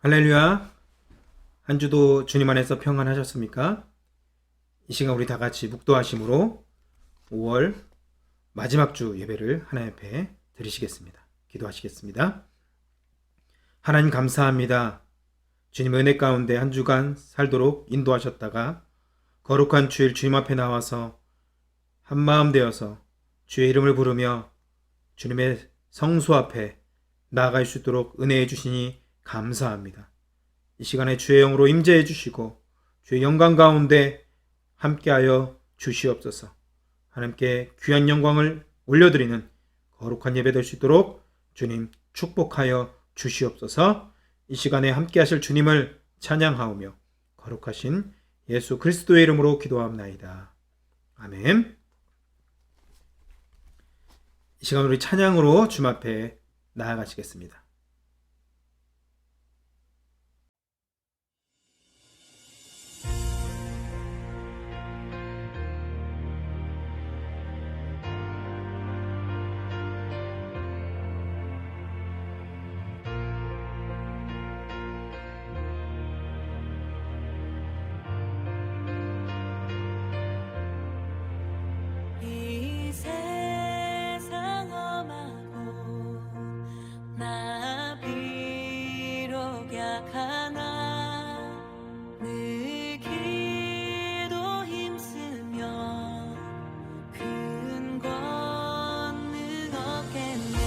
할렐루야. 한 주도 주님 안에서 평안하셨습니까? 이 시간 우리 다 같이 묵도하심으로 5월 마지막 주 예배를 하나님 앞에 드리시겠습니다. 기도하시겠습니다. 하나님 감사합니다. 주님 은혜 가운데 한 주간 살도록 인도하셨다가 거룩한 주일 주님 앞에 나와서 한마음 되어서 주의 이름을 부르며 주님의 성수 앞에 나아갈 수 있도록 은혜해 주시니 감사합니다. 이 시간에 주의 영으로 임재해 주시고 주의 영광 가운데 함께하여 주시옵소서. 하나님께 귀한 영광을 올려드리는 거룩한 예배 될 수 있도록 주님 축복하여 주시옵소서. 이 시간에 함께하실 주님을 찬양하오며 거룩하신 예수 그리스도의 이름으로 기도합나이다. 아멘. 이 시간 우리 찬양으로 주님 앞에 나아가시겠습니다. 이 세상 험하고 나 비록 약하나 늘 기도 힘쓰며 큰 권능 얻겠네.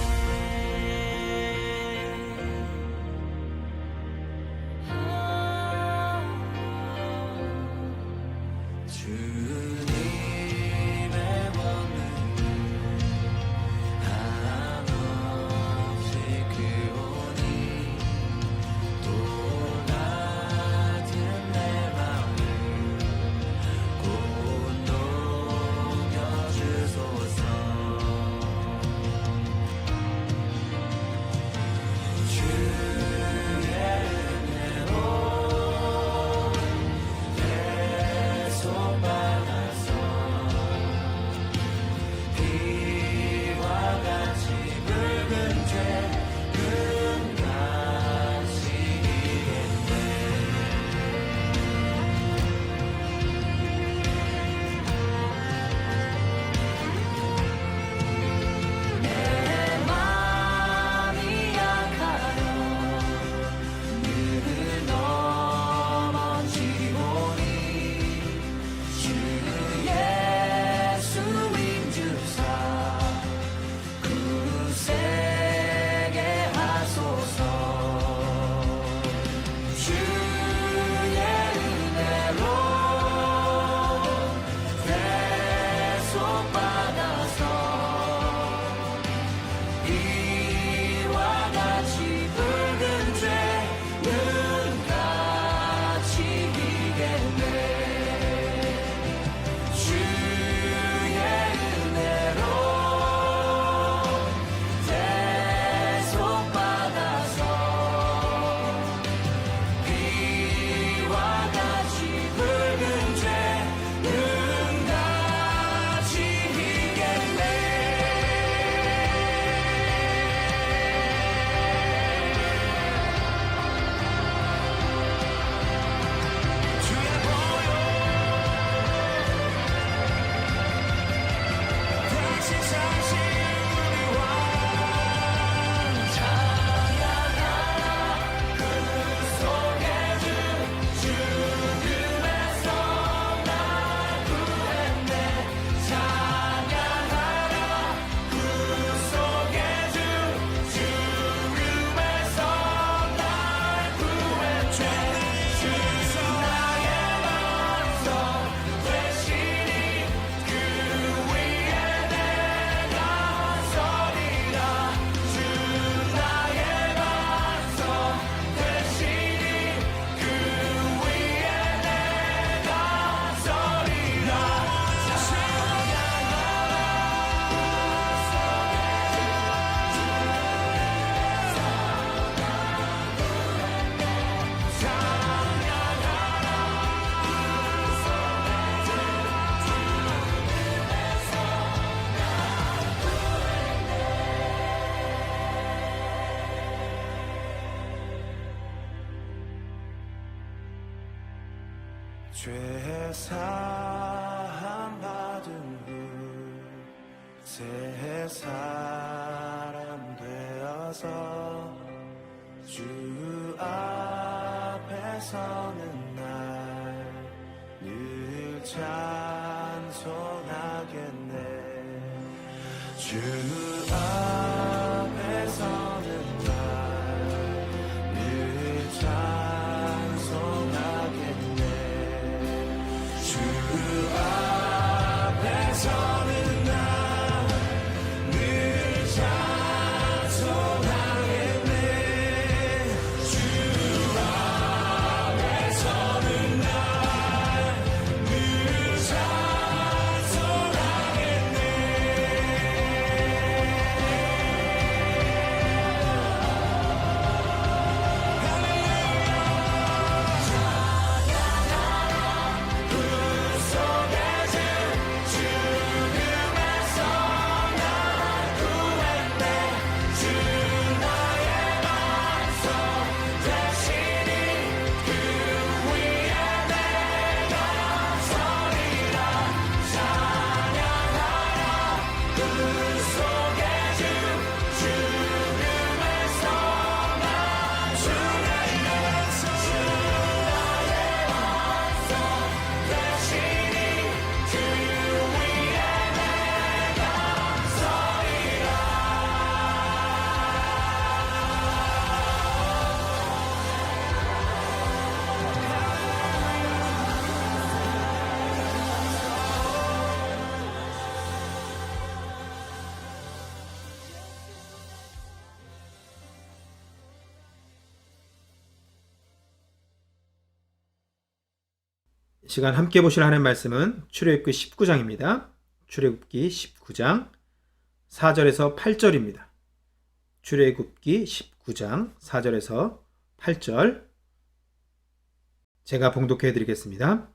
죄 사함 받은 후 새 사람 되어서 주 앞에 서는 날 늘 찬송하겠네. 주 앞에 서는 날 늘 찬송하겠네. 주 앞에 서는 날 늘 찬송하겠네. 주 앞에 서는 날 늘 찬송하겠네. 이 시간 함께 보실 하나님 말씀은 출애굽기 19장입니다. 출애굽기 19장 4절에서 8절입니다. 출애굽기 19장 4절에서 8절 제가 봉독해 드리겠습니다.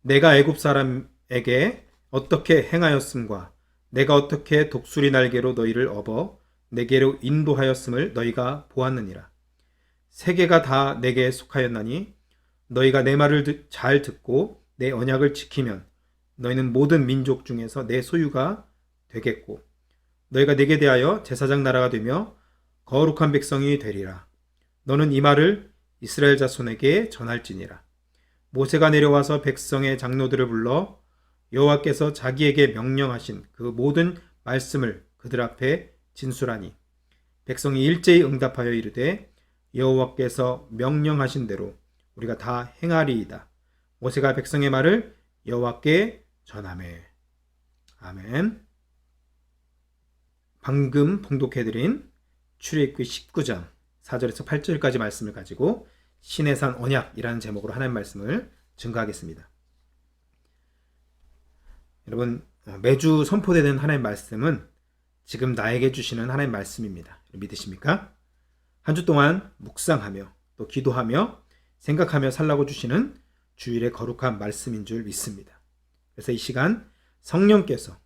내가 애굽 사람에게 어떻게 행하였음과 내가 어떻게 독수리 날개로 너희를 업어 내게로 인도하였음을 너희가 보았느니라. 세계가 다 내게 속하였나니 너희가 내 말을 잘 듣고 내 언약을 지키면 너희는 모든 민족 중에서 내 소유가 되겠고 너희가 내게 대하여 제사장 나라가 되며 거룩한 백성이 되리라. 너는 이 말을 이스라엘 자손에게 전할지니라. 모세가 내려와서 백성의 장로들을 불러 여호와께서 자기에게 명령하신 그 모든 말씀을 그들 앞에 진술하니 백성이 일제히 응답하여 이르되 여호와께서 명령하신 대로 우리가 다 행하리이다. 모세가 백성의 말을 여호와께 전하매. 아멘. 방금 봉독해드린 출애굽기 19장 4절에서 8절까지 말씀을 가지고 신의 산 언약이라는 제목으로 하나님 말씀을 증거하겠습니다. 여러분, 매주 선포되는 하나님 말씀은 지금 나에게 주시는 하나님 말씀입니다. 믿으십니까? 한 주 동안 묵상하며 또 기도하며 생각하며 살라고 주시는 주일의 거룩한 말씀인 줄 믿습니다. 그래서 이 시간 성령께서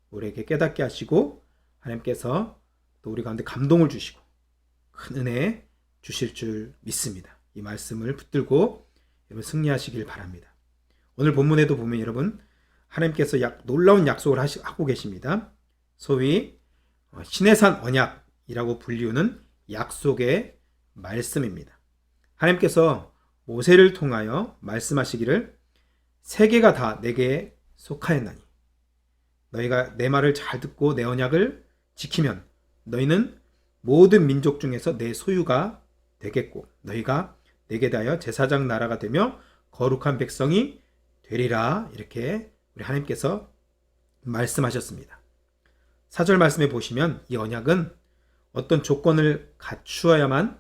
우리에게 깨닫게 하시고 하나님께서 또 우리 가운데 감동을 주시고 큰 은혜 주실 줄 믿습니다. 이 말씀을 붙들고 여러분 승리하시길 바랍니다. 오늘 본문에도 보면 여러분 하나님께서 놀라운 약속을 하고 계십니다. 소위 신의 산 언약이라고 불리우는 약속의 말씀입니다. 하나님께서 모세를 통하여 말씀하시기를 세계가 다 내게 속하였나니 너희가 내 말을 잘 듣고 내 언약을 지키면 너희는 모든 민족 중에서 내 소유가 되겠고 너희가 내게 대하여 제사장 나라가 되며 거룩한 백성이 되리라. 이렇게 우리 하나님께서 말씀하셨습니다. 4절 말씀에 보시면 이 언약은 어떤 조건을 갖추어야만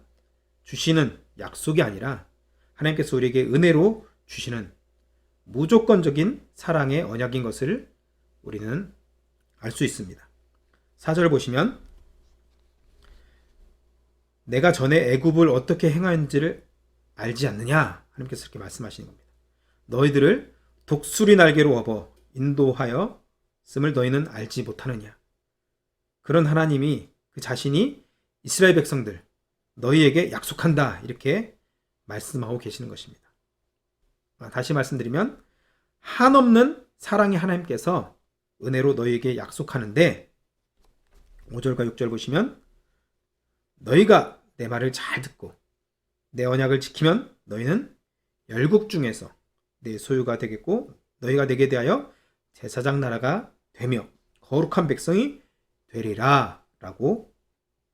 주시는 약속이 아니라 하나님께서 우리에게 은혜로 주시는 무조건적인 사랑의 언약인 것을 우리는 알 수 있습니다. 4절을 보시면 내가 전에 애굽을 어떻게 행하였는지를 알지 않느냐 하나님께서 이렇게 말씀하시는 겁니다. 너희들을 독수리 날개로 업어 인도하였음을 너희는 알지 못하느냐. 그런 하나님이 그 자신이 이스라엘 백성들 너희에게 약속한다 이렇게 말씀하고 계시는 것입니다. 다시 말씀드리면 한없는 사랑의 하나님께서 은혜로 너희에게 약속하는데 5절과 6절 보시면 너희가 내 말을 잘 듣고 내 언약을 지키면 너희는 열국 중에서 내 소유가 되겠고 너희가 내게 대하여 제사장 나라가 되며 거룩한 백성이 되리라 라고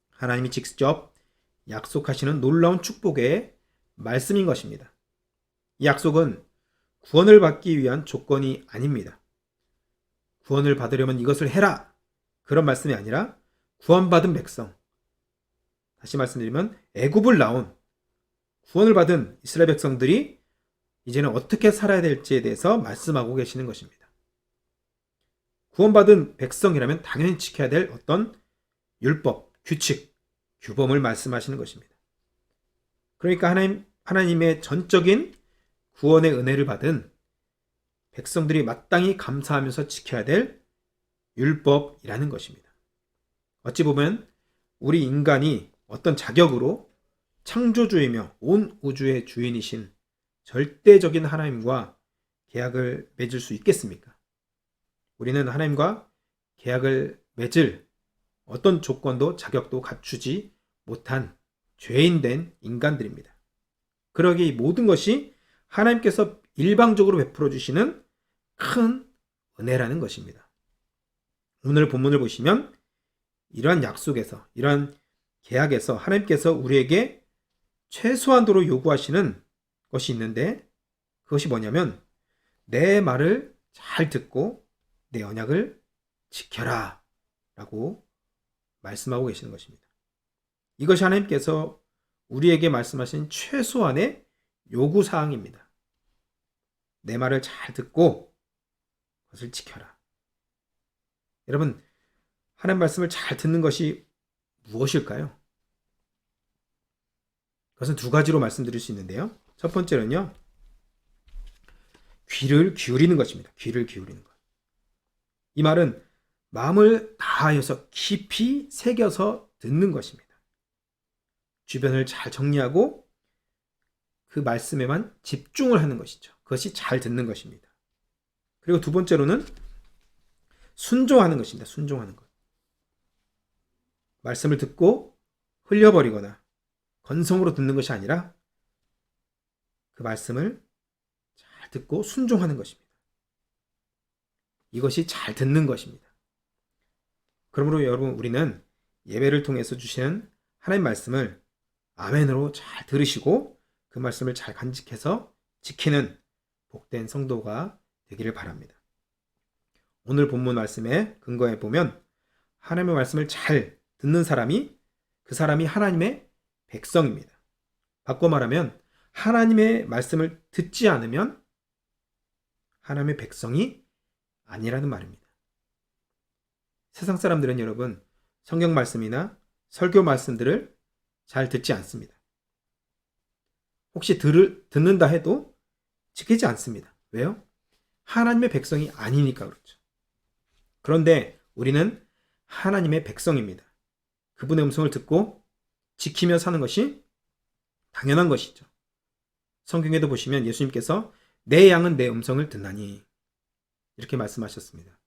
하나님이 직접 약속하시는 놀라운 축복의 말씀인 것입니다. 이 약속은 구원을 받기 위한 조건이 아닙니다. 구원을 받으려면 이것을 해라 그런 말씀이 아니라 구원받은 백성, 다시 말씀드리면 애굽을 나온 구원을 받은 이스라엘 백성들이 이제는 어떻게 살아야 될지에 대해서 말씀하고 계시는 것입니다. 구원받은 백성이라면 당연히 지켜야 될 어떤 율법, 규칙, 규범을 말씀하시는 것입니다. 그러니까 하나님의 전적인 구원의 은혜를 받은 백성들이 마땅히 감사하면서 지켜야 될 율법이라는 것입니다. 어찌 보면 우리 인간이 어떤 자격으로 창조주이며 온 우주의 주인이신 절대적인 하나님과 계약을 맺을 수 있겠습니까? 우리는 하나님과 계약을 맺을 어떤 조건도 자격도 갖추지 못한 죄인된 인간들입니다. 그러기에 이 모든 것이 하나님께서 일방적으로 베풀어 주시는 큰 은혜라는 것입니다. 오늘 본문을 보시면 이러한 약속에서, 이러한 계약에서 하나님께서 우리에게 최소한도로 요구하시는 것이 있는데 그것이 뭐냐면 내 말을 잘 듣고 내 언약을 지켜라 라고 말씀하고 계시는 것입니다. 이것이 하나님께서 우리에게 말씀하신 최소한의 요구사항입니다. 내 말을 잘 듣고 그것을 지켜라. 여러분, 하나님 말씀을 잘 듣는 것이 무엇일까요? 그것은 두 가지로 말씀드릴 수 있는데요. 첫 번째는요, 귀를 기울이는 것입니다. 귀를 기울이는 것. 이 말은 마음을 다하여서 깊이 새겨서 듣는 것입니다. 주변을 잘 정리하고 그 말씀에만 집중을 하는 것이죠. 그것이 잘 듣는 것입니다. 그리고 두 번째로는 순종하는 것입니다. 순종하는 것. 말씀을 듣고 흘려버리거나 건성으로 듣는 것이 아니라 그 말씀을 잘 듣고 순종하는 것입니다. 이것이 잘 듣는 것입니다. 그러므로 여러분, 우리는 예배를 통해서 주시는 하나님 말씀을 아멘으로 잘 들으시고 그 말씀을 잘 간직해서 지키는 복된 성도가 되기를 바랍니다. 오늘 본문 말씀에 근거해 보면 하나님의 말씀을 잘 듣는 사람이 그 사람이 하나님의 백성입니다. 바꿔 말하면 하나님의 말씀을 듣지 않으면 하나님의 백성이 아니라는 말입니다. 세상 사람들은 여러분 성경 말씀이나 설교 말씀들을 잘 듣지 않습니다. 혹시 듣는다 해도 지키지 않습니다. 왜요? 하나님의 백성이 아니니까 그렇죠. 그런데 우리는 하나님의 백성입니다. 그분의 음성을 듣고 지키며 사는 것이 당연한 것이죠. 성경에도 보시면 예수님께서 내 양은 내 음성을 듣나니 이렇게 말씀하셨습니다.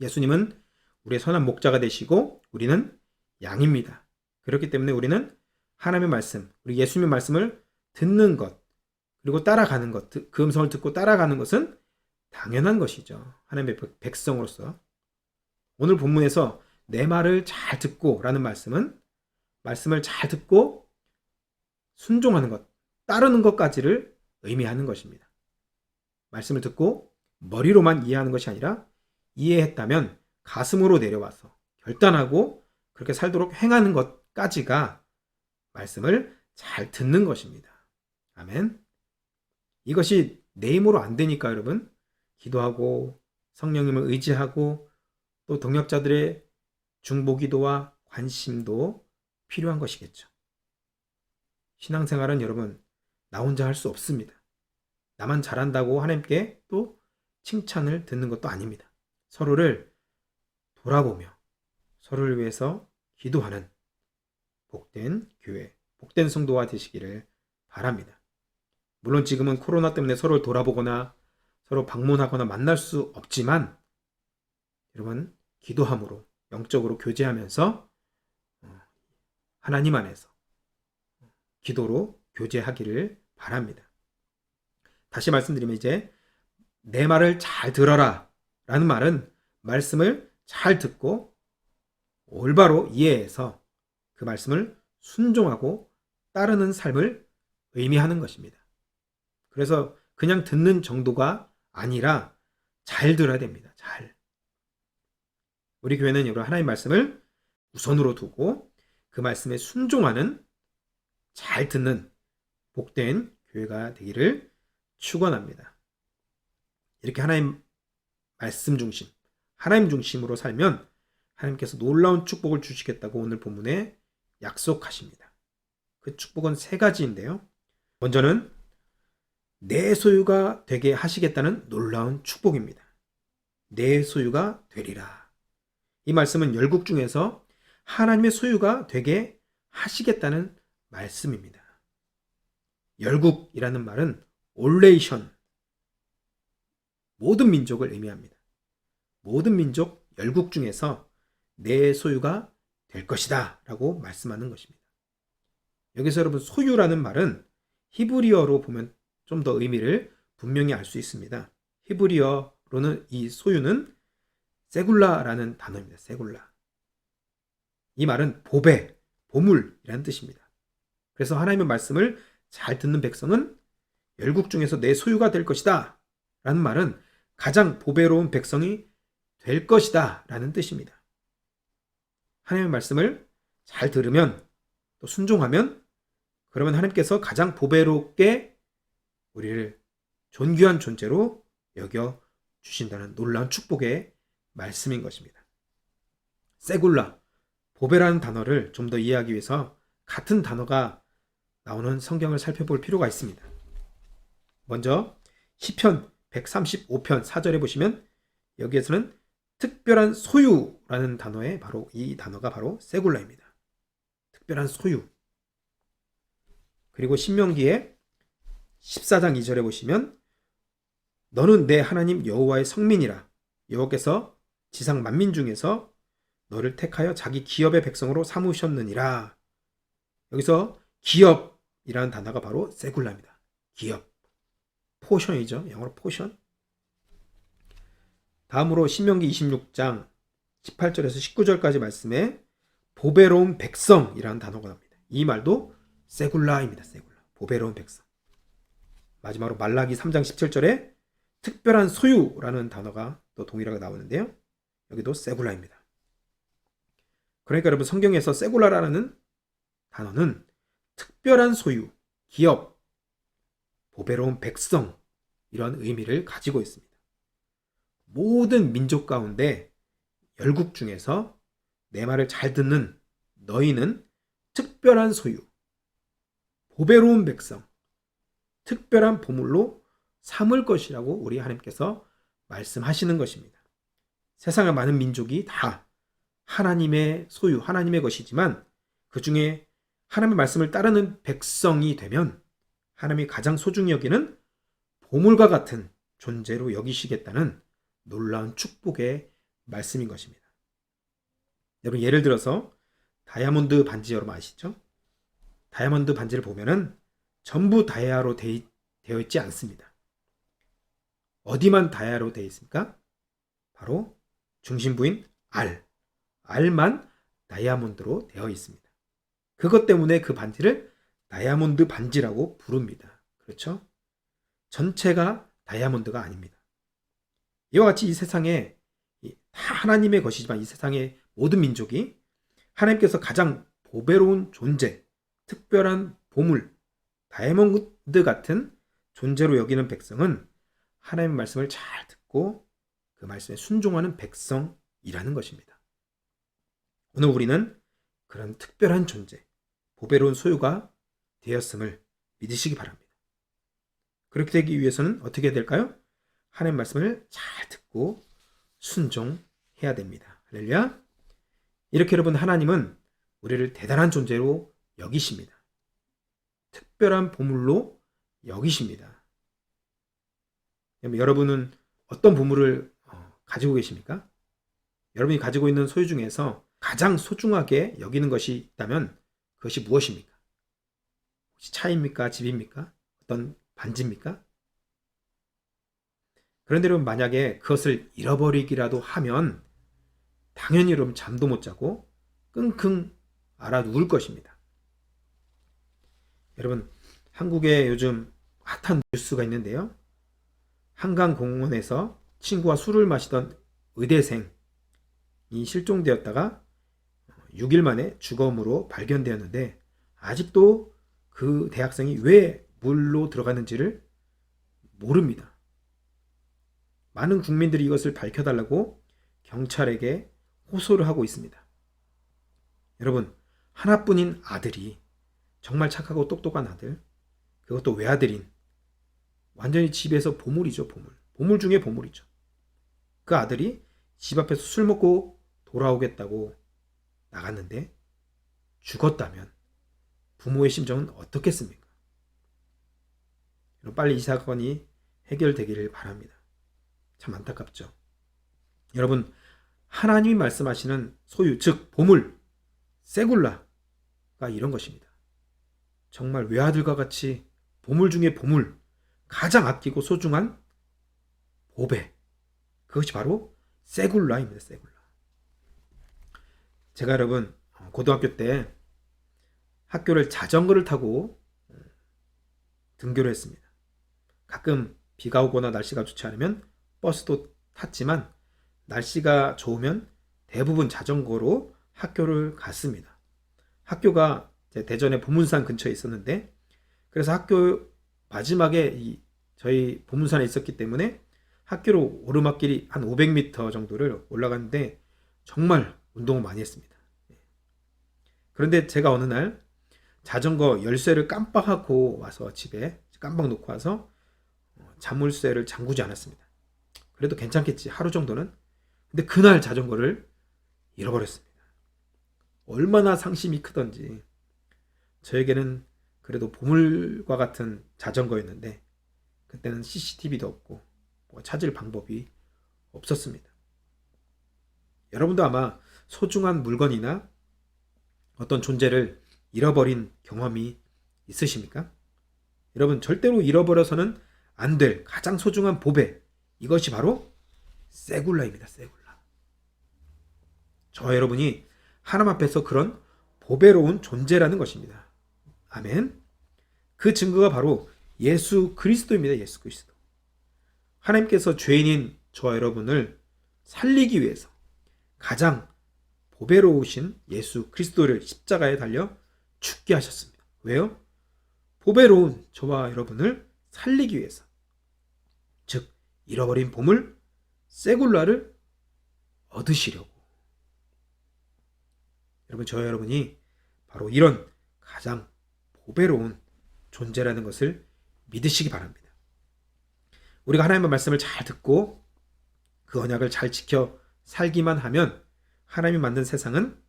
예수님은 우리의 선한 목자가 되시고 우리는 양입니다. 그렇기 때문에 우리는 하나님의 말씀, 우리 예수님의 말씀을 듣는 것, 그리고 따라가는 것, 그 음성을 듣고 따라가는 것은 당연한 것이죠. 하나님의 백성으로서. 오늘 본문에서 내 말을 잘 듣고 라는 말씀은 말씀을 잘 듣고 순종하는 것, 따르는 것까지를 의미하는 것입니다. 말씀을 듣고 머리로만 이해하는 것이 아니라 이해했다면 가슴으로 내려와서 결단하고 그렇게 살도록 행하는 것까지가 말씀을 잘 듣는 것입니다. 아멘. 이것이 내 힘으로 안 되니까 여러분 기도하고 성령님을 의지하고 또 동역자들의 중보기도와 관심도 필요한 것이겠죠. 신앙생활은 여러분 나 혼자 할 수 없습니다. 나만 잘한다고 하나님께 또 칭찬을 듣는 것도 아닙니다. 서로를 돌아보며 서로를 위해서 기도하는 복된 교회, 복된 성도가 되시기를 바랍니다. 물론 지금은 코로나 때문에 서로를 돌아보거나 서로 방문하거나 만날 수 없지만 여러분 기도함으로 영적으로 교제하면서 하나님 안에서 기도로 교제하기를 바랍니다. 다시 말씀드리면 이제 내 말을 잘 들어라 라는 말은 말씀을 잘 듣고 올바로 이해해서 그 말씀을 순종하고 따르는 삶을 의미하는 것입니다. 그래서 그냥 듣는 정도가 아니라 잘 들어야 됩니다. 잘. 우리 교회는 여러분 하나님 말씀을 우선으로 두고 그 말씀에 순종하는 잘 듣는 복된 교회가 되기를 축원합니다. 이렇게 하나님 말씀 중심, 하나님 중심으로 살면 하나님께서 놀라운 축복을 주시겠다고 오늘 본문에 약속하십니다. 그 축복은 세 가지인데요. 먼저는 내 소유가 되게 하시겠다는 놀라운 축복입니다. 내 소유가 되리라. 이 말씀은 열국 중에서 하나님의 소유가 되게 하시겠다는 말씀입니다. 열국이라는 말은 올레이션, 모든 민족을 의미합니다. 모든 민족 열국 중에서 내 소유가 될 것이다 라고 말씀하는 것입니다. 여기서 여러분 소유라는 말은 히브리어로 보면 좀 더 의미를 분명히 알 수 있습니다. 히브리어로는 이 소유는 세굴라라는 단어입니다. 세굴라. 이 말은 보배, 보물이라는 뜻입니다. 그래서 하나님의 말씀을 잘 듣는 백성은 열국 중에서 내 소유가 될 것이다 라는 말은 가장 보배로운 백성이 될 것이다 라는 뜻입니다. 하나님의 말씀을 잘 들으면 또 순종하면 그러면 하나님께서 가장 보배롭게 우리를 존귀한 존재로 여겨 주신다는 놀라운 축복의 말씀인 것입니다. 세굴라, 보배라는 단어를 좀 더 이해하기 위해서 같은 단어가 나오는 성경을 살펴볼 필요가 있습니다. 먼저 시편 135편 4절에 보시면 여기에서는 특별한 소유라는 단어에 바로 이 단어가 바로 세굴라입니다. 특별한 소유. 그리고 신명기에 14장 2절에 보시면 너는 내 하나님 여호와의 성민이라. 여호와께서 지상 만민 중에서 너를 택하여 자기 기업의 백성으로 삼으셨느니라. 여기서 기업이라는 단어가 바로 세굴라입니다. 기업. 포션이죠. 영어로 포션. 다음으로 신명기 26장 18절에서 19절까지 말씀에 보배로운 백성이라는 단어가 나옵니다. 이 말도 세굴라입니다. 세굴라. 보배로운 백성. 마지막으로 말라기 3장 17절에 특별한 소유라는 단어가 또 동일하게 나오는데요. 여기도 세굴라입니다. 그러니까 여러분 성경에서 세굴라라는 단어는 특별한 소유, 기업, 보배로운 백성 이런 의미를 가지고 있습니다. 모든 민족 가운데 열국 중에서 내 말을 잘 듣는 너희는 특별한 소유, 보배로운 백성, 특별한 보물로 삼을 것이라고 우리 하나님께서 말씀하시는 것입니다. 세상의 많은 민족이 다 하나님의 소유, 하나님의 것이지만 그 중에 하나님의 말씀을 따르는 백성이 되면 하나님이 가장 소중히 여기는 보물과 같은 존재로 여기시겠다는 놀라운 축복의 말씀인 것입니다. 여러분 예를 들어서 다이아몬드 반지 여러분 아시죠? 다이아몬드 반지를 보면은 전부 다이아로 되어 있지 않습니다. 어디만 다이아로 되어 있습니까? 바로 중심부인 알만 다이아몬드로 되어 있습니다. 그것 때문에 그 반지를 다이아몬드 반지라고 부릅니다. 그렇죠? 전체가 다이아몬드가 아닙니다. 이와 같이 이 세상에 다 하나님의 것이지만 이 세상의 모든 민족이 하나님께서 가장 보배로운 존재, 특별한 보물, 다이아몬드 같은 존재로 여기는 백성은 하나님의 말씀을 잘 듣고 그 말씀에 순종하는 백성이라는 것입니다. 오늘 우리는 그런 특별한 존재, 보배로운 소유가 되었음을 믿으시기 바랍니다. 그렇게 되기 위해서는 어떻게 해야 될까요? 하나님의 말씀을 잘 듣고 순종해야 됩니다. 할렐루야. 이렇게 여러분 하나님은 우리를 대단한 존재로 여기십니다. 특별한 보물로 여기십니다. 여러분은 어떤 보물을 가지고 계십니까? 여러분이 가지고 있는 소유 중에서 가장 소중하게 여기는 것이 있다면 그것이 무엇입니까? 혹시 차입니까? 집입니까? 어떤 반지입니까? 그런데 여러분, 만약에 그것을 잃어버리기라도 하면 당연히 여러분 잠도 못 자고 끙끙 앓아 누울 것입니다. 여러분, 한국에 요즘 핫한 뉴스가 있는데요. 한강공원에서 친구와 술을 마시던 의대생이 실종되었다가 6일 만에 주검으로 발견되었는데 아직도 그 대학생이 왜 물로 들어갔는지를 모릅니다. 많은 국민들이 이것을 밝혀달라고 경찰에게 호소를 하고 있습니다. 여러분, 하나뿐인 아들이, 정말 착하고 똑똑한 아들, 그것도 외아들인, 완전히 집에서 보물이죠. 보물 중에 보물이죠. 그 아들이 집 앞에서 술 먹고 돌아오겠다고 나갔는데 죽었다면 부모의 심정은 어떻겠습니까? 빨리 이 사건이 해결되기를 바랍니다. 참 안타깝죠. 여러분, 하나님이 말씀하시는 소유, 즉 보물, 세굴라가 이런 것입니다. 정말 외아들과 같이 보물 중에 보물, 가장 아끼고 소중한 보배, 그것이 바로 세굴라입니다. 세굴라. 제가 여러분 고등학교 때 학교를 자전거를 타고 등교를 했습니다. 가끔 비가 오거나 날씨가 좋지 않으면 버스도 탔지만 날씨가 좋으면 대부분 자전거로 학교를 갔습니다. 학교가 대전의 보문산 근처에 있었는데, 그래서 학교 마지막에 저희 보문산에 있었기 때문에 학교로 오르막길이 한 500m 정도를 올라갔는데 정말 운동을 많이 했습니다. 그런데 제가 어느 날 자전거 열쇠를 깜빡하고 와서 집에 깜빡 놓고 와서 자물쇠를 잠그지 않았습니다. 그래도 괜찮겠지, 하루 정도는. 근데 그날 자전거를 잃어버렸습니다. 얼마나 상심이 크던지. 저에게는 그래도 보물과 같은 자전거였는데 그때는 CCTV도 없고 찾을 방법이 없었습니다. 여러분도 아마 소중한 물건이나 어떤 존재를 잃어버린 경험이 있으십니까? 여러분, 절대로 잃어버려서는 안 될 가장 소중한 보배, 이것이 바로 세굴라입니다. 세굴라. 저와 여러분이 하나님 앞에서 그런 보배로운 존재라는 것입니다. 아멘. 그 증거가 바로 예수 그리스도입니다. 예수 그리스도. 하나님께서 죄인인 저와 여러분을 살리기 위해서 가장 보배로우신 예수 그리스도를 십자가에 달려 죽게 하셨습니다. 왜요? 보배로운 저와 여러분을 살리기 위해서. 즉, 잃어버린 보물 세굴라를 얻으시려고. 여러분, 저와 여러분이 바로 이런 가장 보배로운 존재라는 것을 믿으시기 바랍니다. 우리가 하나님의 말씀을 잘 듣고 그 언약을 잘 지켜 살기만 하면 하나님이 만든 세상은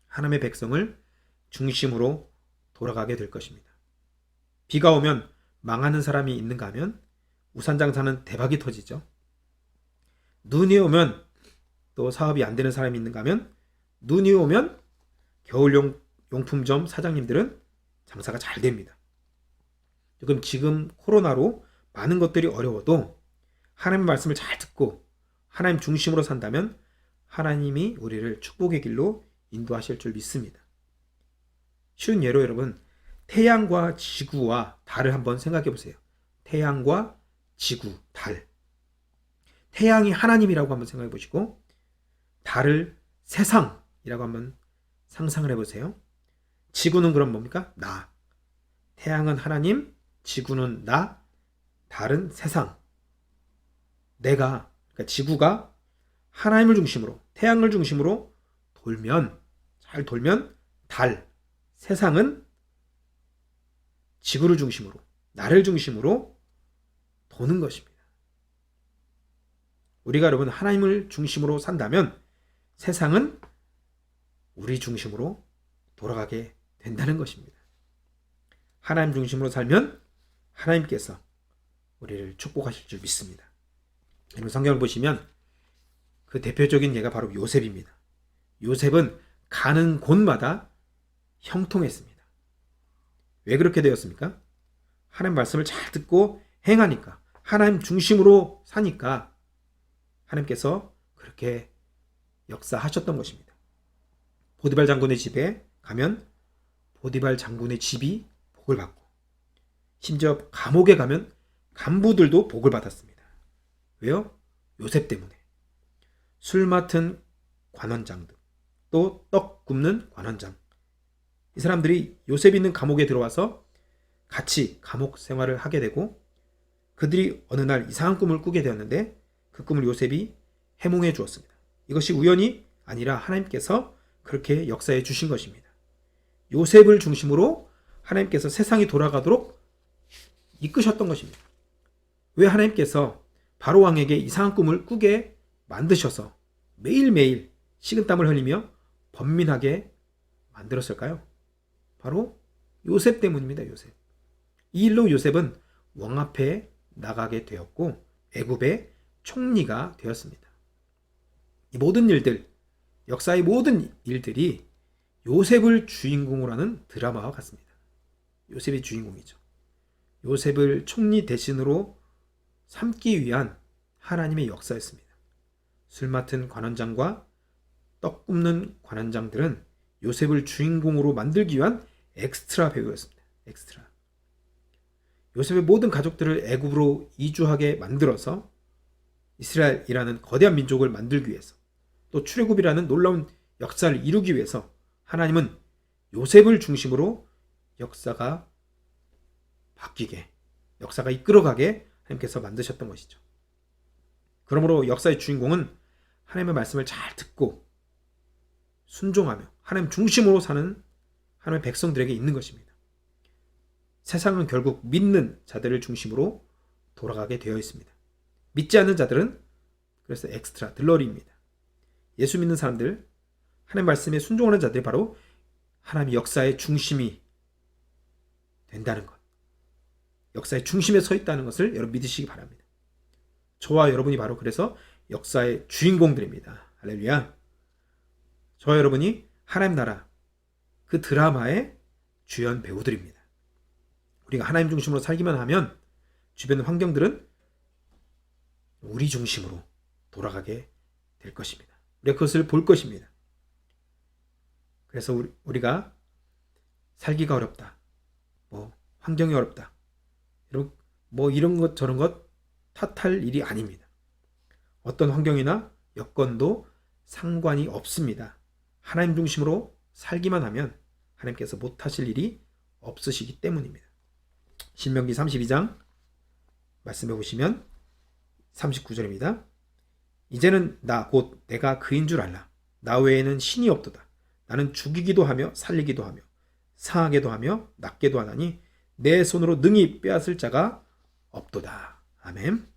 하나님의 백성을 중심으로 돌아가게 될 것입니다. 비가 오면 망하는 사람이 있는가 하면 우산장사는 대박이 터지죠. 눈이 오면 또 사업이 안 되는 사람이 있는가 하면 눈이 오면 겨울용품점 사장님들은 장사가 잘 됩니다. 지금 코로나로 많은 것들이 어려워도 하나님의 말씀을 잘 듣고 하나님 중심으로 산다면 하나님이 우리를 축복의 길로 인도하실 줄 믿습니다. 쉬운 예로 여러분, 태양과 지구와 달을 한번 생각해 보세요. 태양과 지구, 달. 태양이 하나님이라고 한번 생각해 보시고 달을 세상이라고 한번 상상을 해보세요. 지구는 그럼 뭡니까? 나. 태양은 하나님, 지구는 나, 달은 세상. 그러니까 지구가 하나님을 중심으로, 태양을 중심으로 잘 돌면 달, 세상은 지구를 중심으로, 나를 중심으로 도는 것입니다. 우리가 여러분 하나님을 중심으로 산다면 세상은 우리 중심으로 돌아가게 된다는 것입니다. 하나님 중심으로 살면 하나님께서 우리를 축복하실 줄 믿습니다. 여러분 성경을 보시면 그 대표적인 예가 바로 요셉입니다. 요셉은 가는 곳마다 형통했습니다. 왜 그렇게 되었습니까? 하나님 말씀을 잘 듣고 행하니까, 하나님 중심으로 사니까 하나님께서 그렇게 역사하셨던 것입니다. 보디발 장군의 집에 가면 보디발 장군의 집이 복을 받고, 심지어 감옥에 가면 간부들도 복을 받았습니다. 왜요? 요셉 때문에. 술 맡은 관원장 등, 또 떡 굽는 관원장, 이 사람들이 요셉이 있는 감옥에 들어와서 같이 감옥 생활을 하게 되고, 그들이 어느 날 이상한 꿈을 꾸게 되었는데 그 꿈을 요셉이 해몽해 주었습니다. 이것이 우연이 아니라 하나님께서 그렇게 역사해 주신 것입니다. 요셉을 중심으로 하나님께서 세상이 돌아가도록 이끄셨던 것입니다. 왜 하나님께서 바로 왕에게 이상한 꿈을 꾸게 만드셔서 매일매일 식은땀을 흘리며 번민하게 만들었을까요? 바로 요셉 때문입니다. 요셉. 이 일로 요셉은 왕 앞에 나가게 되었고 애굽의 총리가 되었습니다. 이 모든 일들, 역사의 모든 일들이 요셉을 주인공으로 하는 드라마와 같습니다. 요셉이 주인공이죠. 요셉을 총리 대신으로 삼기 위한 하나님의 역사였습니다. 술 맡은 관원장과 떡 굽는 관원장들은 요셉을 주인공으로 만들기 위한 엑스트라 배우였습니다. 엑스트라. 요셉의 모든 가족들을 애굽으로 이주하게 만들어서 이스라엘이라는 거대한 민족을 만들기 위해서, 또 출애굽이라는 놀라운 역사를 이루기 위해서 하나님은 요셉을 중심으로 역사가 바뀌게, 역사가 이끌어가게 하나님께서 만드셨던 것이죠. 그러므로 역사의 주인공은 하나님의 말씀을 잘 듣고 순종하며 하나님 중심으로 사는 하나님의 백성들에게 있는 것입니다. 세상은 결국 믿는 자들을 중심으로 돌아가게 되어 있습니다. 믿지 않는 자들은 그래서 엑스트라, 들러리입니다. 예수 믿는 사람들, 하나님 말씀에 순종하는 자들이 바로 하나님의 역사의 중심이 된다는 것, 역사의 중심에 서 있다는 것을 여러분 믿으시기 바랍니다. 저와 여러분이 바로 그래서 역사의 주인공들입니다. 할렐루야. 저와 여러분이 하나님 나라 그 드라마의 주연 배우들입니다. 우리가 하나님 중심으로 살기만 하면 주변 환경들은 우리 중심으로 돌아가게 될 것입니다. 우리가 그것을 볼 것입니다. 그래서 우리가 살기가 어렵다, 환경이 어렵다, 이런 것 저런 것 탓할 일이 아닙니다. 어떤 환경이나 여건도 상관이 없습니다. 하나님 중심으로 살기만 하면 하나님께서 못하실 일이 없으시기 때문입니다. 신명기 32장 말씀해 보시면 39절입니다. 이제는 나 곧 내가 그인 줄 알라. 나 외에는 신이 없도다. 나는 죽이기도 하며 살리기도 하며 상하게도 하며 낫게도 하나니 내 손으로 능히 빼앗을 자가 없도다. 아멘.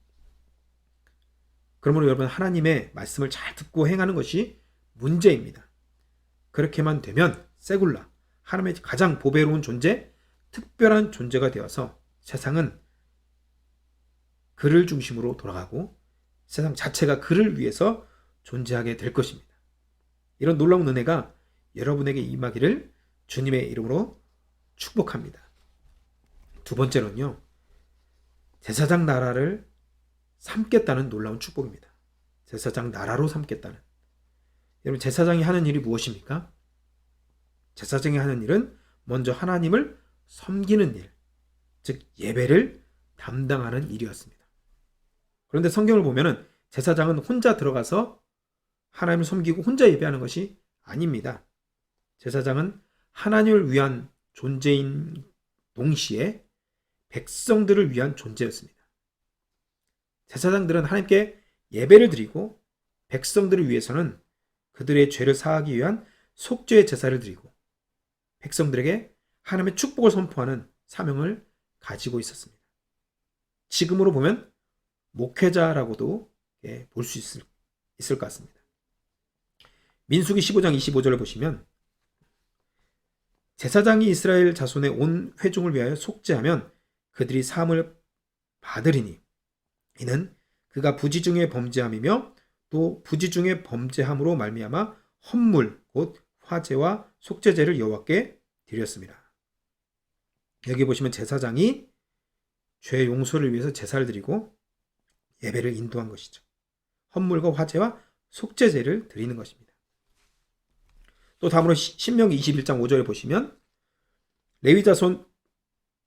그러므로 여러분 하나님의 말씀을 잘 듣고 행하는 것이 문제입니다. 그렇게만 되면 세굴라, 하나님의 가장 보배로운 존재, 특별한 존재가 되어서 세상은 그를 중심으로 돌아가고 세상 자체가 그를 위해서 존재하게 될 것입니다. 이런 놀라운 은혜가 여러분에게 임하기를 주님의 이름으로 축복합니다. 두 번째로는요, 제사장 나라를 삼겠다는 놀라운 축복입니다. 제사장 나라로 삼겠다는. 여러분 제사장이 하는 일이 무엇입니까? 제사장이 하는 일은 먼저 하나님을 섬기는 일, 즉 예배를 담당하는 일이었습니다. 그런데 성경을 보면은 제사장은 혼자 들어가서 하나님을 섬기고 혼자 예배하는 것이 아닙니다. 제사장은 하나님을 위한 존재인 동시에 백성들을 위한 존재였습니다. 제사장들은 하나님께 예배를 드리고 백성들을 위해서는 그들의 죄를 사하기 위한 속죄의 제사를 드리고 백성들에게 하나님의 축복을 선포하는 사명을 가지고 있었습니다. 지금으로 보면 목회자라고도 볼 수 있을 것 같습니다. 민수기 15장 25절을 보시면 제사장이 이스라엘 자손의 온 회중을 위하여 속죄하면 그들이 사함을 받으리니 이는 그가 부지 중에 범죄함이며 또 부지 중에 범죄함으로 말미암아 헌물 곧 화제와 속죄제를 여호와께 드렸습니다. 여기 보시면 제사장이 죄 용서를 위해서 제사를 드리고 예배를 인도한 것이죠. 헌물과 화제와 속죄제를 드리는 것입니다. 또 다음으로 신명기 21장 5절에 보시면 레위 자손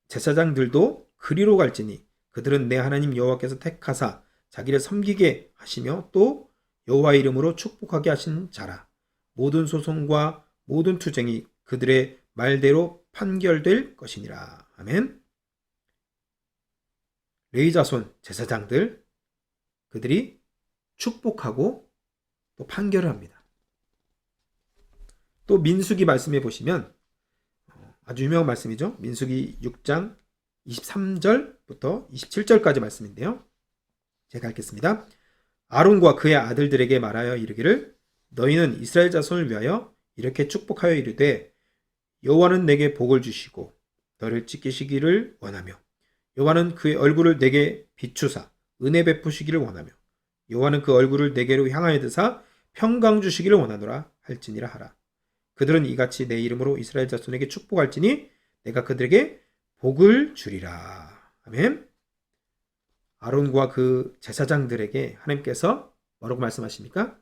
제사장들도 그리로 갈지니 그들은 내 하나님 여호와께서 택하사 자기를 섬기게 하시며 또 여호와의 이름으로 축복하게 하신 자라. 모든 소송과 모든 투쟁이 그들의 말대로 판결될 것이니라. 아멘. 레위 자손 제사장들 그들이 축복하고 또 판결을 합니다. 또 민수기 말씀해 보시면 아주 유명한 말씀이죠. 민수기 6장 23절부터 27절까지 말씀인데요. 제가 읽겠습니다. 아론과 그의 아들들에게 말하여 이르기를 너희는 이스라엘 자손을 위하여 이렇게 축복하여 이르되 여호와는 내게 복을 주시고 너를 지키시기를 원하며 여호와는 그의 얼굴을 내게 비추사 은혜 베푸시기를 원하며 여호와는 그 얼굴을 내게로 향하여 드사 평강 주시기를 원하노라 할지니라 하라. 그들은 이같이 내 이름으로 이스라엘 자손에게 축복할지니 내가 그들에게 복을 주리라. 아멘. 아론과 그 제사장들에게 하나님께서 뭐라고 말씀하십니까?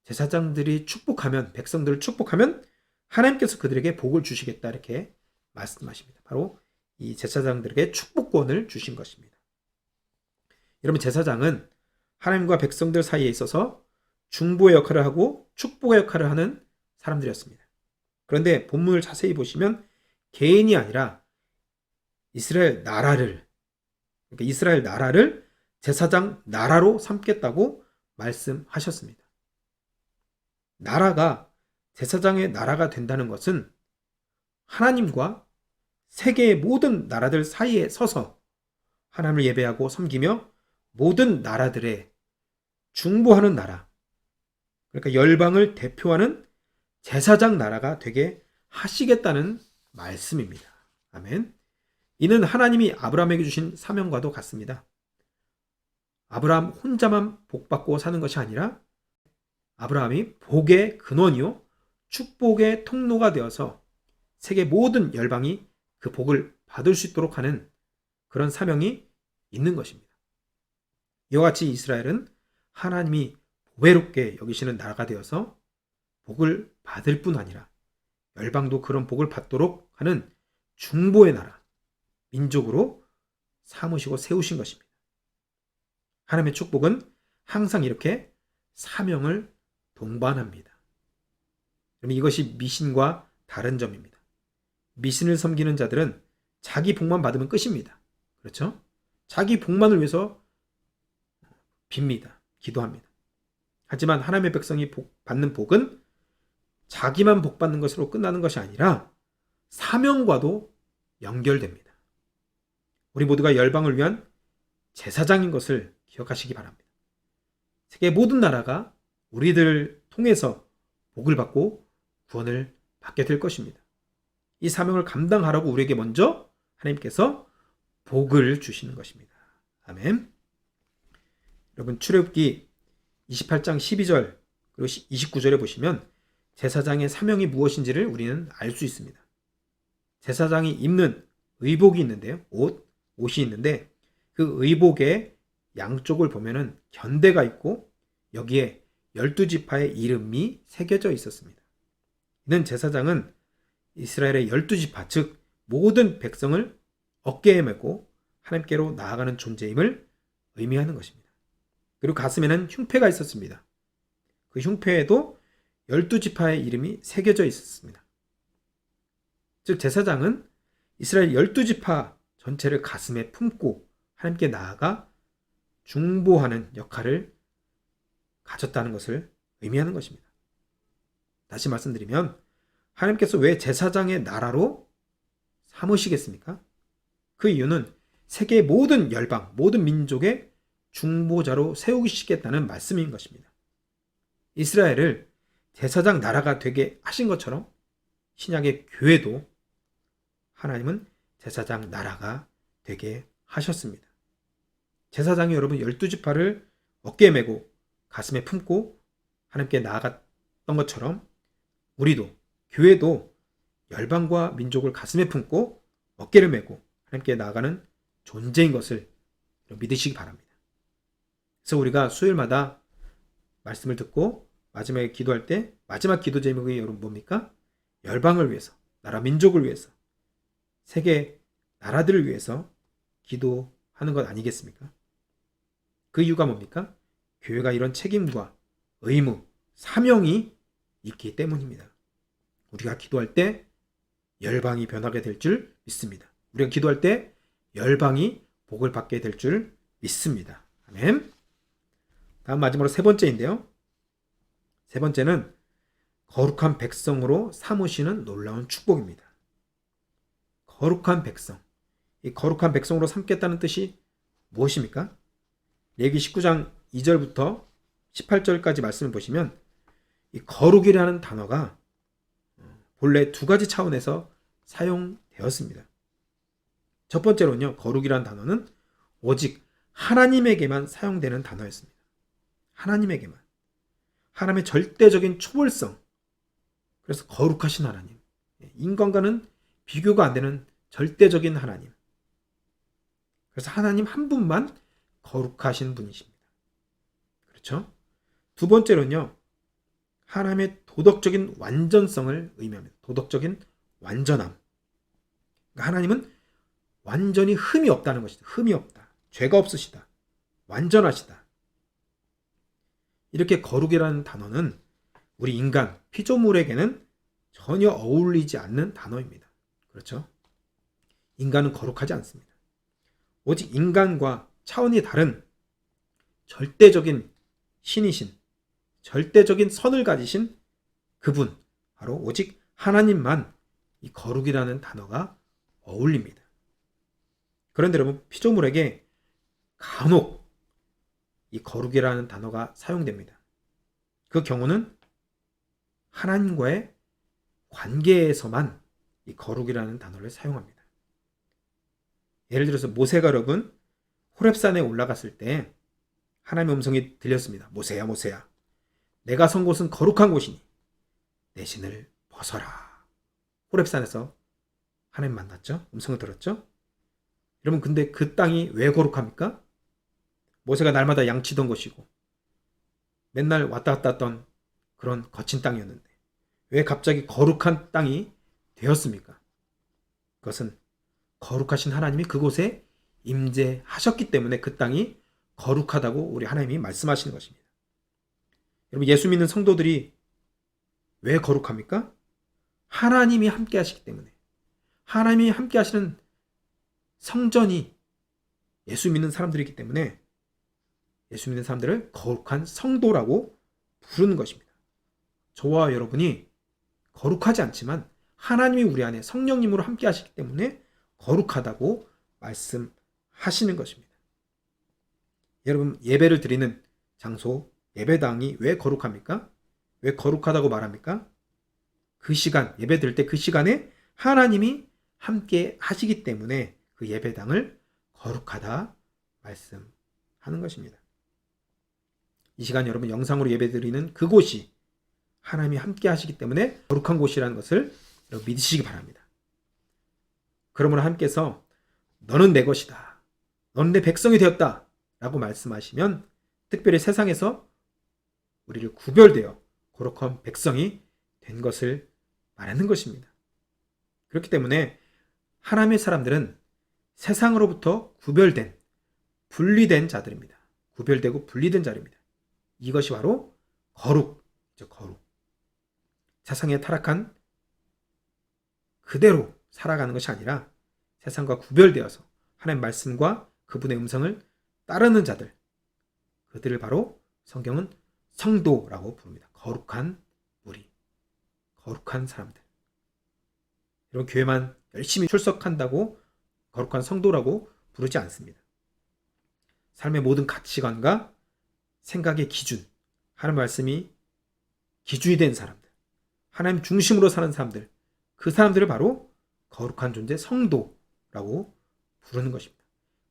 제사장들이 축복하면, 백성들을 축복하면 하나님께서 그들에게 복을 주시겠다 이렇게 말씀하십니다. 바로 이 제사장들에게 축복권을 주신 것입니다. 여러분, 제사장은 하나님과 백성들 사이에 있어서 중보의 역할을 하고 축복의 역할을 하는 사람들이었습니다. 그런데 본문을 자세히 보시면 개인이 아니라 이스라엘 나라를, 그러니까 이스라엘 나라를 제사장 나라로 삼겠다고 말씀하셨습니다. 나라가 제사장의 나라가 된다는 것은 하나님과 세계의 모든 나라들 사이에 서서 하나님을 예배하고 섬기며 모든 나라들의 중보하는 나라, 그러니까 열방을 대표하는 제사장 나라가 되게 하시겠다는 말씀입니다. 아멘. 이는 하나님이 아브라함에게 주신 사명과도 같습니다. 아브라함 혼자만 복받고 사는 것이 아니라 아브라함이 복의 근원이요 축복의 통로가 되어서 세계 모든 열방이 그 복을 받을 수 있도록 하는 그런 사명이 있는 것입니다. 이와 같이 이스라엘은 하나님이 보배롭게 여기시는 나라가 되어서 복을 받을 뿐 아니라 열방도 그런 복을 받도록 하는 중보의 나라, 민족으로 삼으시고 세우신 것입니다. 하나님의 축복은 항상 이렇게 사명을 동반합니다. 그럼 이것이 미신과 다른 점입니다. 미신을 섬기는 자들은 자기 복만 받으면 끝입니다. 그렇죠? 자기 복만을 위해서 빕니다. 기도합니다. 하지만 하나님의 백성이 받는 복은 자기만 복받는 것으로 끝나는 것이 아니라 사명과도 연결됩니다. 우리 모두가 열방을 위한 제사장인 것을 기억하시기 바랍니다. 세계 모든 나라가 우리들을 통해서 복을 받고 구원을 받게 될 것입니다. 이 사명을 감당하라고 우리에게 먼저 하나님께서 복을 주시는 것입니다. 아멘. 여러분, 출애굽기 28장 12절 그리고 29절에 보시면 제사장의 사명이 무엇인지를 우리는 알 수 있습니다. 제사장이 입는 의복이 있는데요. 옷이 있는데 그 의복의 양쪽을 보면은 견대가 있고 여기에 12지파의 이름이 새겨져 있었습니다. 이는 제사장은 이스라엘의 12지파, 즉 모든 백성을 어깨에 메고 하나님께로 나아가는 존재임을 의미하는 것입니다. 그리고 가슴에는 흉패가 있었습니다. 그 흉패에도 12지파의 이름이 새겨져 있었습니다. 즉 제사장은 이스라엘 12지파 전체를 가슴에 품고 하나님께 나아가 중보하는 역할을 가졌다는 것을 의미하는 것입니다. 다시 말씀드리면 하나님께서 왜 제사장의 나라로 삼으시겠습니까? 그 이유는 세계의 모든 열방, 모든 민족의 중보자로 세우시겠다는 말씀인 것입니다. 이스라엘을 제사장 나라가 되게 하신 것처럼 신약의 교회도 하나님은 제사장 나라가 되게 하셨습니다. 제사장이 여러분 12지파를 어깨에 메고 가슴에 품고 하나님께 나아갔던 것처럼 우리도, 교회도 열방과 민족을 가슴에 품고 어깨를 메고 하나님께 나아가는 존재인 것을 믿으시기 바랍니다. 그래서 우리가 수요일마다 말씀을 듣고 마지막에 기도할 때 마지막 기도 제목이 여러분 뭡니까? 열방을 위해서, 나라 민족을 위해서, 세계 나라들을 위해서 기도하는 것 아니겠습니까? 그 이유가 뭡니까? 교회가 이런 책임과 의무, 사명이 있기 때문입니다. 우리가 기도할 때 열방이 변하게 될 줄 믿습니다. 우리가 기도할 때 열방이 복을 받게 될 줄 믿습니다. 아멘. 다음 마지막으로 세 번째인데요. 세 번째는 거룩한 백성으로 삼으시는 놀라운 축복입니다. 거룩한 백성. 이 거룩한 백성으로 삼겠다는 뜻이 무엇입니까? 레위기 19장 2절부터 18절까지 말씀을 보시면 이 거룩이라는 단어가 본래 두 가지 차원에서 사용되었습니다. 첫 번째로는요, 거룩이라는 단어는 오직 하나님에게만 사용되는 단어였습니다. 하나님에게만. 하나님의 절대적인 초월성. 그래서 거룩하신 하나님. 인간과는 비교가 안 되는 절대적인 하나님. 그래서 하나님 한 분만 거룩하신 분이십니다. 그렇죠? 두 번째로는요, 하나님의 도덕적인 완전성을 의미합니다. 도덕적인 완전함. 그러니까 하나님은 완전히 흠이 없다는 것이다. 흠이 없다. 죄가 없으시다. 완전하시다. 이렇게 거룩이라는 단어는 우리 인간, 피조물에게는 전혀 어울리지 않는 단어입니다. 그렇죠? 인간은 거룩하지 않습니다. 오직 인간과 차원이 다른 절대적인 신이신, 절대적인 선을 가지신 그분, 바로 오직 하나님만 이 거룩이라는 단어가 어울립니다. 그런데 여러분, 피조물에게 간혹 이 거룩이라는 단어가 사용됩니다. 그 경우는 하나님과의 관계에서만 이 거룩이라는 단어를 사용합니다. 예를 들어서 모세가 여러분 호렙산에 올라갔을 때 하나님의 음성이 들렸습니다. 모세야, 모세야, 내가 선 곳은 거룩한 곳이니 내 신을 벗어라. 호렙산에서 하나님 만났죠? 음성을 들었죠? 여러분, 근데 그 땅이 왜 거룩합니까? 모세가 날마다 양치던 것이고 맨날 왔다 갔다 했던 그런 거친 땅이었는데 왜 갑자기 거룩한 땅이 되었습니까? 그것은 거룩하신 하나님이 그곳에 임재하셨기 때문에 그 땅이 거룩하다고 우리 하나님이 말씀하시는 것입니다. 여러분, 예수 믿는 성도들이 왜 거룩합니까? 하나님이 함께 하시기 때문에. 하나님이 함께 하시는 성전이 예수 믿는 사람들이기 때문에 예수 믿는 사람들을 거룩한 성도라고 부르는 것입니다. 저와 여러분이 거룩하지 않지만 하나님이 우리 안에 성령님으로 함께 하시기 때문에 거룩하다고 말씀하시는 것입니다. 여러분, 예배를 드리는 장소, 예배당이 왜 거룩합니까? 왜 거룩하다고 말합니까? 그 시간, 예배 드릴 때 그 시간에 하나님이 함께 하시기 때문에 그 예배당을 거룩하다 말씀하는 것입니다. 이 시간 여러분 영상으로 예배 드리는 그곳이 하나님이 함께 하시기 때문에 거룩한 곳이라는 것을 여러분 믿으시기 바랍니다. 그러므로 하나님께서 너는 내 것이다. 너는 내 백성이 되었다. 라고 말씀하시면 특별히 세상에서 우리를 구별되어 거룩한 백성이 된 것을 말하는 것입니다. 그렇기 때문에 하나님의 사람들은 세상으로부터 구별된, 분리된 자들입니다. 구별되고 분리된 자입니다. 이것이 바로 거룩이죠, 거룩. 세상에 타락한 그대로 살아가는 것이 아니라 세상과 구별되어서 하나님의 말씀과 그분의 음성을 따르는 자들, 그들을 바로 성경은 성도라고 부릅니다. 거룩한 무리, 거룩한 사람들. 여러분, 교회만 열심히 출석한다고 거룩한 성도라고 부르지 않습니다. 삶의 모든 가치관과 생각의 기준, 하나님 말씀이 기준이 된 사람들, 하나님 중심으로 사는 사람들, 그 사람들을 바로 거룩한 존재 성도라고 부르는 것입니다.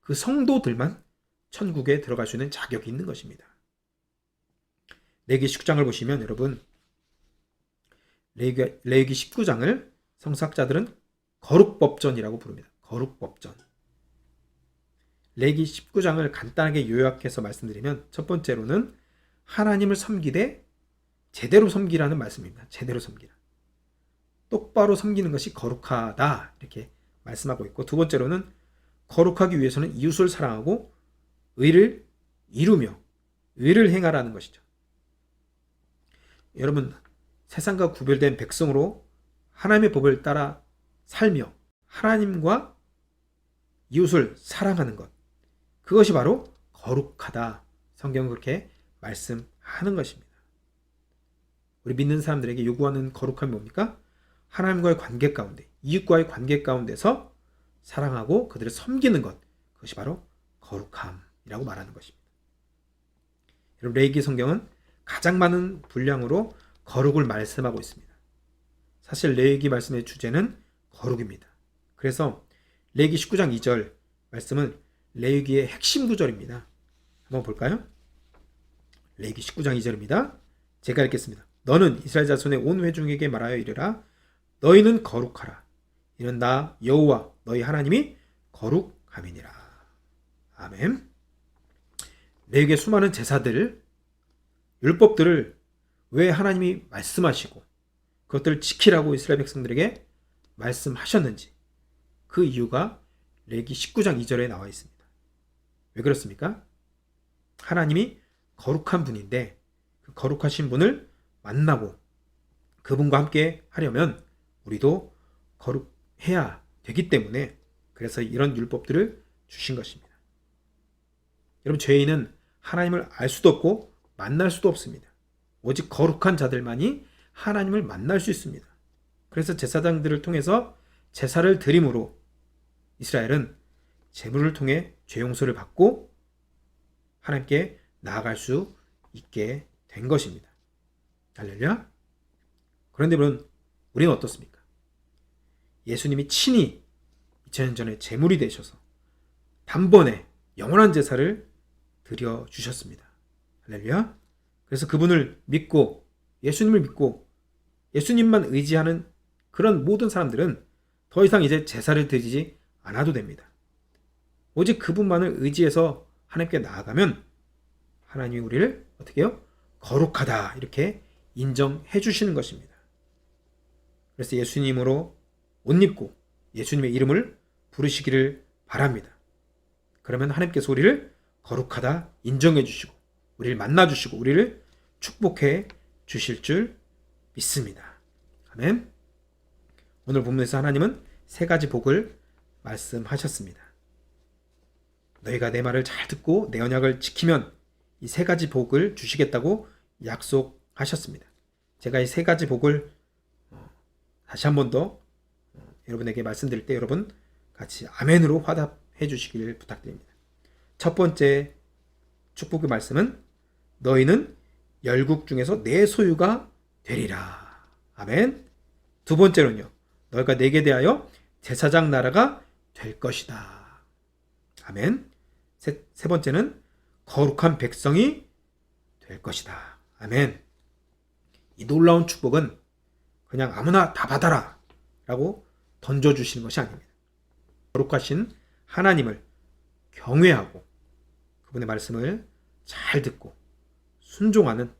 그 성도들만 천국에 들어갈 수 있는 자격이 있는 것입니다. 레위기 19장을 보시면 여러분, 레위기 19장을 성서학자들은 거룩법전이라고 부릅니다. 거룩법전. 레위기 19장을 간단하게 요약해서 말씀드리면 첫 번째로는 하나님을 섬기되 제대로 섬기라는 말씀입니다. 제대로 섬기라. 똑바로 섬기는 것이 거룩하다 이렇게 말씀하고 있고, 두 번째로는 거룩하기 위해서는 이웃을 사랑하고 의를 이루며 의를 행하라는 것이죠. 여러분, 세상과 구별된 백성으로 하나님의 법을 따라 살며 하나님과 이웃을 사랑하는 것, 그것이 바로 거룩하다. 성경은 그렇게 말씀하는 것입니다. 우리 믿는 사람들에게 요구하는 거룩함이 뭡니까? 하나님과의 관계 가운데, 이웃과의 관계 가운데서 사랑하고 그들을 섬기는 것, 그것이 바로 거룩함이라고 말하는 것입니다. 여러분, 레위기 성경은 가장 많은 분량으로 거룩을 말씀하고 있습니다. 사실 레위기 말씀의 주제는 거룩입니다. 그래서 레위기 19장 2절 말씀은 레위기의 핵심 구절입니다. 한번 볼까요? 레위기 19장 2절입니다. 제가 읽겠습니다. 너는 이스라엘 자손의 온 회중에게 말하여 이르라. 너희는 거룩하라. 이는 나 여호와 너희 하나님이 거룩함이니라. 아멘. 레위기의 수많은 제사들, 율법들을 왜 하나님이 말씀하시고 그것들을 지키라고 이스라엘 백성들에게 말씀하셨는지, 그 이유가 레위기 19장 2절에 나와 있습니다. 왜 그렇습니까? 하나님이 거룩한 분인데 그 거룩하신 분을 만나고 그분과 함께 하려면 우리도 거룩해야 되기 때문에, 그래서 이런 율법들을 주신 것입니다. 여러분, 죄인은 하나님을 알 수도 없고 만날 수도 없습니다. 오직 거룩한 자들만이 하나님을 만날 수 있습니다. 그래서 제사장들을 통해서 제사를 드림으로 이스라엘은 제물을 통해 죄 용서를 받고 하나님께 나아갈 수 있게 된 것입니다. 할렐루야. 그런데 물론 우리는 어떻습니까? 예수님이 친히 2000년 전에 제물이 되셔서 단번에 영원한 제사를 드려주셨습니다. 할렐루야. 그래서 그분을 믿고 예수님을 믿고 예수님만 의지하는 그런 모든 사람들은 더 이상 이제 제사를 드리지 않아도 됩니다. 오직 그분만을 의지해서 하나님께 나아가면 하나님이 우리를 어떻게 해요? 거룩하다 이렇게 인정해 주시는 것입니다. 그래서 예수님으로 옷 입고 예수님의 이름을 부르시기를 바랍니다. 그러면 하나님께서 우리를 거룩하다 인정해 주시고 우리를 만나 주시고 우리를 축복해 주실 줄 믿습니다. 아멘. 오늘 본문에서 하나님은 세 가지 복을 말씀하셨습니다. 너희가 내 말을 잘 듣고 내 언약을 지키면 이 세 가지 복을 주시겠다고 약속하셨습니다. 제가 이 세 가지 복을 다시 한 번 더 여러분에게 말씀드릴 때 여러분 같이 아멘으로 화답해 주시기를 부탁드립니다. 첫 번째 축복의 말씀은 너희는 열국 중에서 내 소유가 되리라. 아멘. 두 번째로는요. 너희가 내게 대하여 제사장 나라가 될 것이다. 아멘. 세 번째는 거룩한 백성이 될 것이다. 아멘. 이 놀라운 축복은 그냥 아무나 다 받아라 라고 던져주시는 것이 아닙니다. 거룩하신 하나님을 경외하고 그분의 말씀을 잘 듣고 순종하는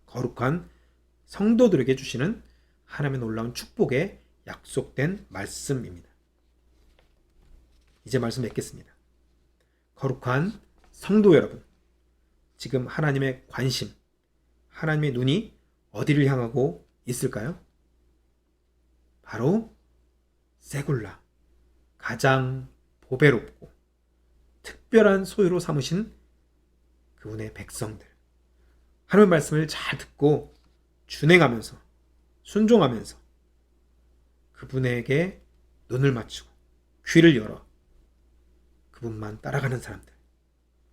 거룩한 성도들에게 주시는 하나님의 놀라운 축복에 약속된 말씀입니다. 이제 말씀 맺겠습니다. 거룩한 성도 여러분, 지금 하나님의 관심, 하나님의 눈이 어디를 향하고 있을까요? 바로 세굴라, 가장 보배롭고 특별한 소유로 삼으신 그분의 백성들, 하나님의 말씀을 잘 듣고 준행하면서 순종하면서 그분에게 눈을 맞추고 귀를 열어 그분만 따라가는 사람들,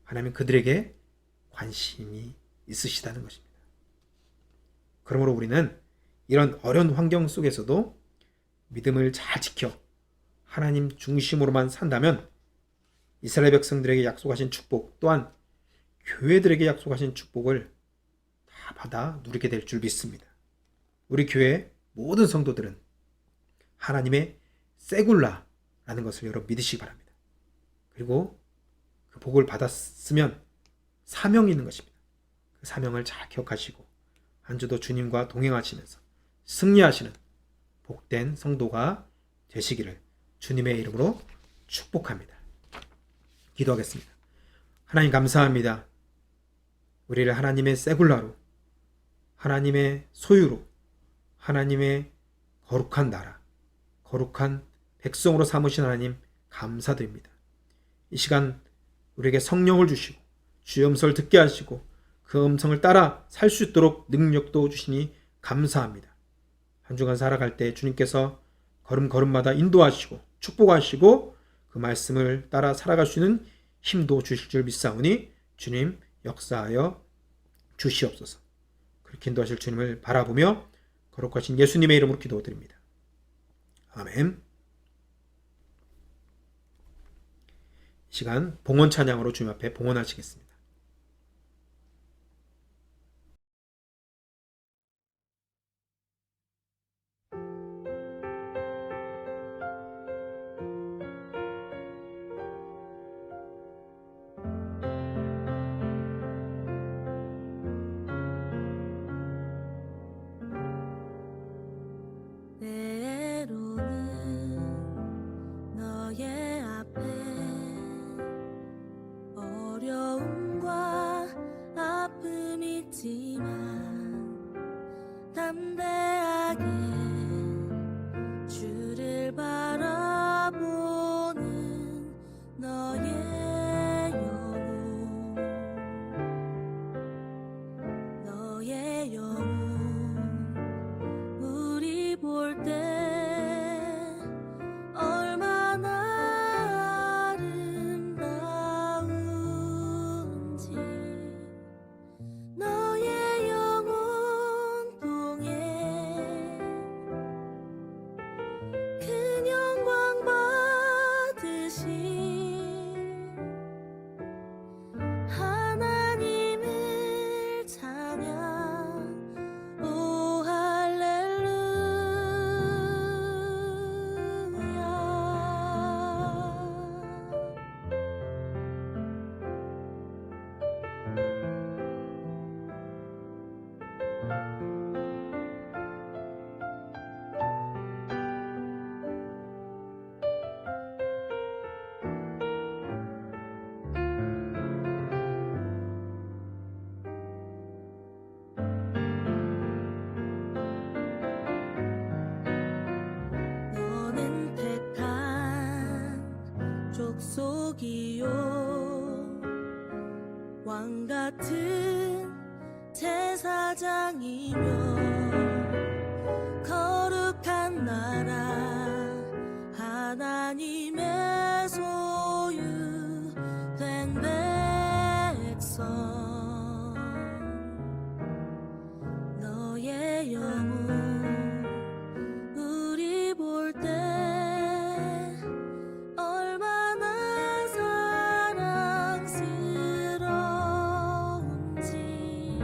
하나님은 그들에게 관심이 있으시다는 것입니다. 그러므로 우리는 이런 어려운 환경 속에서도 믿음을 잘 지켜 하나님 중심으로만 산다면 이스라엘 백성들에게 약속하신 축복 또한 교회들에게 약속하신 축복을 다 받아 누리게 될 줄 믿습니다. 우리 교회 모든 성도들은 하나님의 세굴라라는 것을 여러분 믿으시기 바랍니다. 그리고 그 복을 받았으면 사명이 있는 것입니다. 그 사명을 잘 기억하시고 한 주도 주님과 동행하시면서 승리하시는 복된 성도가 되시기를 주님의 이름으로 축복합니다. 기도하겠습니다. 하나님 감사합니다. 우리를 하나님의 세굴라로, 하나님의 소유로, 하나님의 거룩한 나라, 거룩한 백성으로 삼으신 하나님 감사드립니다. 이 시간 우리에게 성령을 주시고 주의 음성을 듣게 하시고 그 음성을 따라 살 수 있도록 능력도 주시니 감사합니다. 한 주간 살아갈 때 주님께서 걸음걸음마다 인도하시고 축복하시고 그 말씀을 따라 살아갈 수 있는 힘도 주실 줄 믿사오니 주님 역사하여 주시옵소서. 그렇게 인도하실 주님을 바라보며 거룩하신 예수님의 이름으로 기도드립니다. 아멘. 이 시간 봉헌 찬양으로 주님 앞에 봉헌하시겠습니다. 때로는 너의 앞에 어려움과 아픔이 있지만 담대하게 주를 바라보는 너의 영혼, 너의 영혼 우리 볼 때 얼마나 아름다운지 너의 영혼 통해 큰 영광 받으신 하나님을 찬양 오 너는 택한 족속이요 왕같은 제사장이며 거룩한 나라 하나님의 소유된 백성 너의 영혼 우리 볼 때 얼마나 사랑스러운지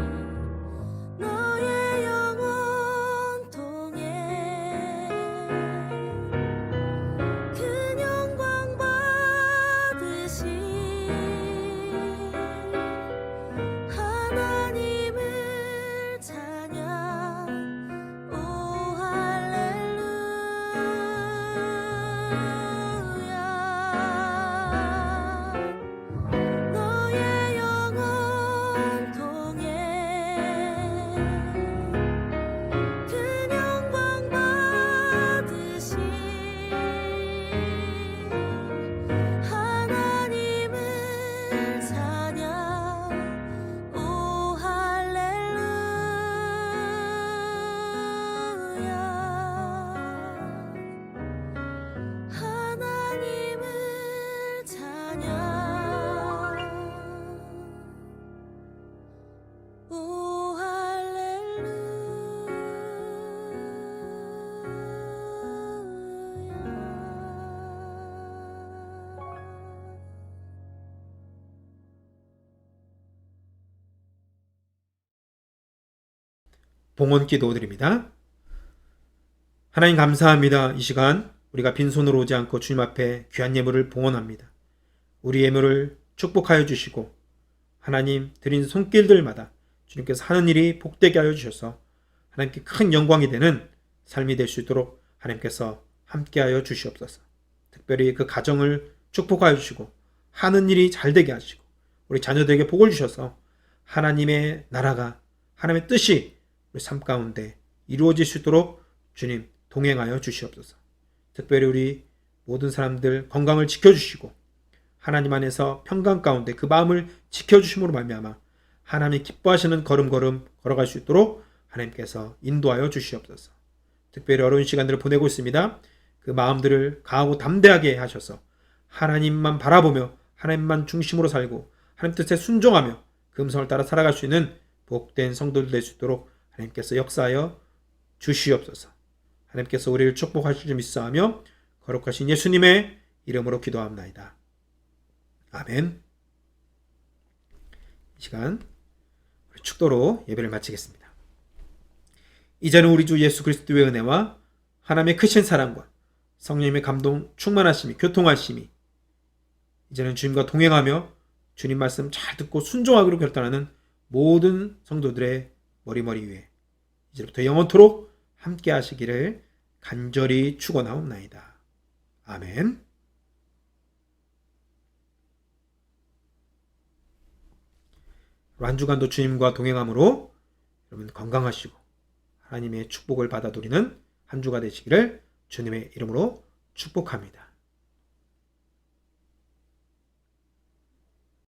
너의 영혼 통해 봉헌 기도 드립니다. 하나님 감사합니다. 이 시간 우리가 빈손으로 오지 않고 주님 앞에 귀한 예물을 봉헌합니다. 우리 예물을 축복하여 주시고 하나님 드린 손길들마다 주님께서 하는 일이 복되게 하여 주셔서 하나님께 큰 영광이 되는 삶이 될 수 있도록 하나님께서 함께하여 주시옵소서. 특별히 그 가정을 축복하여 주시고 하는 일이 잘 되게 하시고 우리 자녀들에게 복을 주셔서 하나님의 나라가 하나님의 뜻이 우리 삶 가운데 이루어질 수 있도록 주님 동행하여 주시옵소서. 특별히 우리 모든 사람들 건강을 지켜주시고 하나님 안에서 평강 가운데 그 마음을 지켜주심으로 말미암아 하나님이 기뻐하시는 걸음걸음 걸어갈 수 있도록 하나님께서 인도하여 주시옵소서. 특별히 어려운 시간들을 보내고 있습니다. 그 마음들을 강하고 담대하게 하셔서 하나님만 바라보며 하나님만 중심으로 살고 하나님 뜻에 순종하며 그 음성을 따라 살아갈 수 있는 복된 성도들 될 수 있도록 하나님께서 역사하여 주시옵소서. 하나님께서 우리를 축복하실 줄 믿사하며 거룩하신 예수님의 이름으로 기도합나이다. 아멘. 이 시간 축도로 예배를 마치겠습니다. 이제는 우리 주 예수 그리스도의 은혜와 하나님의 크신 사랑과 성령님의 감동 충만하심이 교통하심이 이제는 주님과 동행하며 주님 말씀 잘 듣고 순종하기로 결단하는 모든 성도들의 머리머리 위에 이제부터 영원토록 함께 하시기를 간절히 축원하옵나이다. 아멘. 한 주간도 주님과 동행함으로 여러분 건강하시고 하나님의 축복을 받아 누리는 한 주가 되시기를 주님의 이름으로 축복합니다.